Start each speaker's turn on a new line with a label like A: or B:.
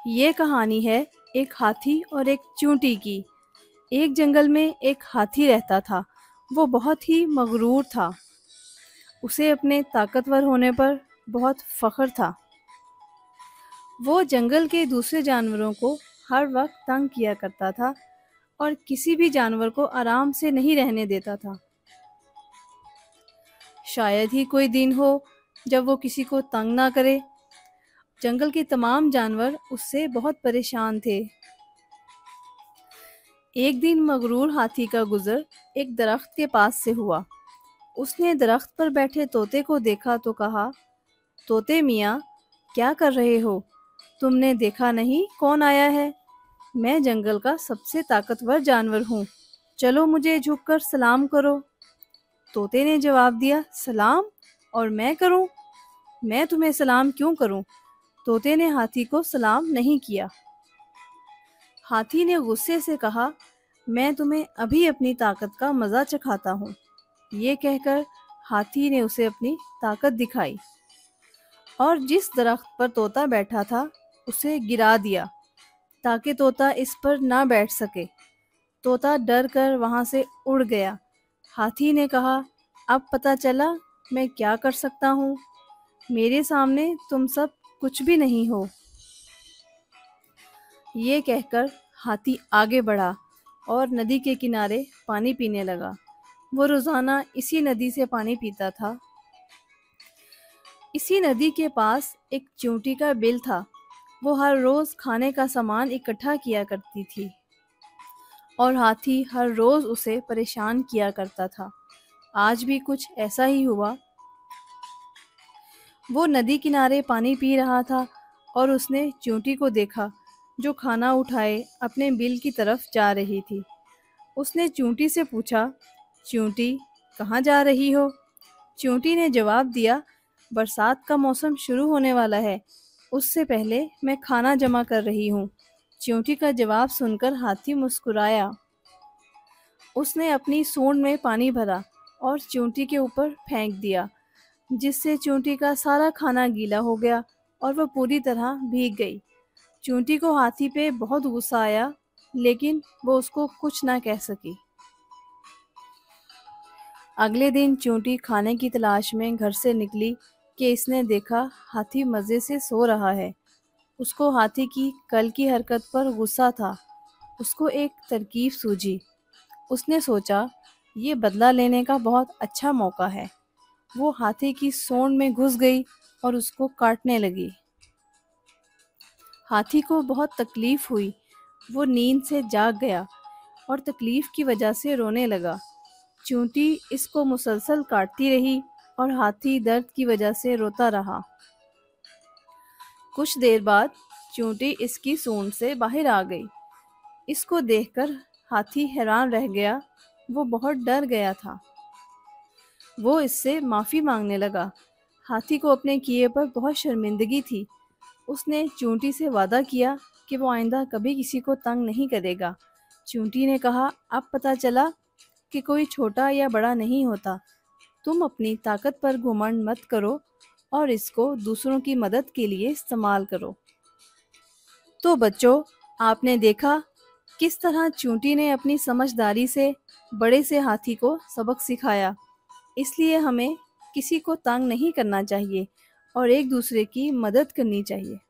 A: یہ کہانی ہے ایک ہاتھی اور ایک چونٹی کی۔ ایک جنگل میں ایک ہاتھی رہتا تھا۔ وہ بہت ہی مغرور تھا۔ اسے اپنے طاقتور ہونے پر بہت فخر تھا۔ وہ جنگل کے دوسرے جانوروں کو ہر وقت تنگ کیا کرتا تھا اور کسی بھی جانور کو آرام سے نہیں رہنے دیتا تھا۔ شاید ہی کوئی دن ہو جب وہ کسی کو تنگ نہ کرے۔ جنگل کے تمام جانور اس سے بہت پریشان تھے۔ ایک دن مغرور ہاتھی کا گزر ایک درخت کے پاس سے ہوا۔ اس نے درخت پر بیٹھے طوطے کو دیکھا تو کہا، طوطے میاں، کیا کر رہے ہو؟ تم نے دیکھا نہیں کون آیا ہے؟ میں جنگل کا سب سے طاقتور جانور ہوں۔ چلو مجھے جھک کر سلام کرو۔ طوطے نے جواب دیا، سلام؟ اور میں کروں؟ میں تمہیں سلام کیوں کروں؟ طوطے نے ہاتھی کو سلام نہیں کیا۔ ہاتھی نے غصے سے کہا، میں تمہیں ابھی اپنی طاقت کا مزہ چکھاتا ہوں۔ یہ کہہ کر ہاتھی نے اسے اپنی طاقت دکھائی اور جس درخت پر طوطا بیٹھا تھا اسے گرا دیا تاکہ طوطا اس پر نہ بیٹھ سکے۔ طوطا ڈر کر وہاں سے اڑ گیا۔ ہاتھی نے کہا، اب پتہ چلا میں کیا کر سکتا ہوں۔ میرے سامنے تم سب کچھ بھی نہیں ہو۔ یہ کہہ کر ہاتھی آگے بڑھا اور ندی کے کنارے پانی پینے لگا۔ وہ روزانہ اسی ندی سے پانی پیتا تھا۔ اسی ندی کے پاس ایک چونٹی کا بل تھا۔ وہ ہر روز کھانے کا سامان اکٹھا کیا کرتی تھی اور ہاتھی ہر روز اسے پریشان کیا کرتا تھا۔ آج بھی کچھ ایسا ہی ہوا۔ وہ ندی کنارے پانی پی رہا تھا اور اس نے چونٹی کو دیکھا جو کھانا اٹھائے اپنے بل کی طرف جا رہی تھی۔ اس نے چونٹی سے پوچھا، چونٹی، کہاں جا رہی ہو؟ چونٹی نے جواب دیا، برسات کا موسم شروع ہونے والا ہے، اس سے پہلے میں کھانا جمع کر رہی ہوں۔ چونٹی کا جواب سن کر ہاتھی مسکرایا۔ اس نے اپنی سونڈ میں پانی بھرا اور چونٹی کے اوپر پھینک دیا، جس سے چونٹی کا سارا کھانا گیلا ہو گیا اور وہ پوری طرح بھیگ گئی۔ چونٹی کو ہاتھی پہ بہت غصہ آیا، لیکن وہ اس کو کچھ نہ کہہ سکی۔ اگلے دن چونٹی کھانے کی تلاش میں گھر سے نکلی کہ اس نے دیکھا ہاتھی مزے سے سو رہا ہے۔ اس کو ہاتھی کی کل کی حرکت پر غصہ تھا۔ اس کو ایک ترکیب سوجھی۔ اس نے سوچا، یہ بدلہ لینے کا بہت اچھا موقع ہے۔ وہ ہاتھی کی سونڈ میں گھس گئی اور اس کو کاٹنے لگی۔ ہاتھی کو بہت تکلیف ہوئی۔ وہ نیند سے جاگ گیا اور تکلیف کی وجہ سے رونے لگا۔ چونٹی اس کو مسلسل کاٹتی رہی اور ہاتھی درد کی وجہ سے روتا رہا۔ کچھ دیر بعد چونٹی اس کی سونڈ سے باہر آ گئی۔ اس کو دیکھ کر ہاتھی حیران رہ گیا۔ وہ بہت ڈر گیا تھا۔ وہ اس سے معافی مانگنے لگا۔ ہاتھی کو اپنے کیے پر بہت شرمندگی تھی۔ اس نے چونٹی سے وعدہ کیا کہ وہ آئندہ کبھی کسی کو تنگ نہیں کرے گا۔ چونٹی نے کہا، اب پتہ چلا کہ کوئی چھوٹا یا بڑا نہیں ہوتا۔ تم اپنی طاقت پر گھمنڈ مت کرو اور اس کو دوسروں کی مدد کے لیے استعمال کرو۔ تو بچوں، آپ نے دیکھا کس طرح چونٹی نے اپنی سمجھداری سے بڑے سے ہاتھی کو سبق سکھایا۔ اس لیے ہمیں کسی کو تنگ نہیں کرنا چاہیے اور ایک دوسرے کی مدد کرنی چاہیے۔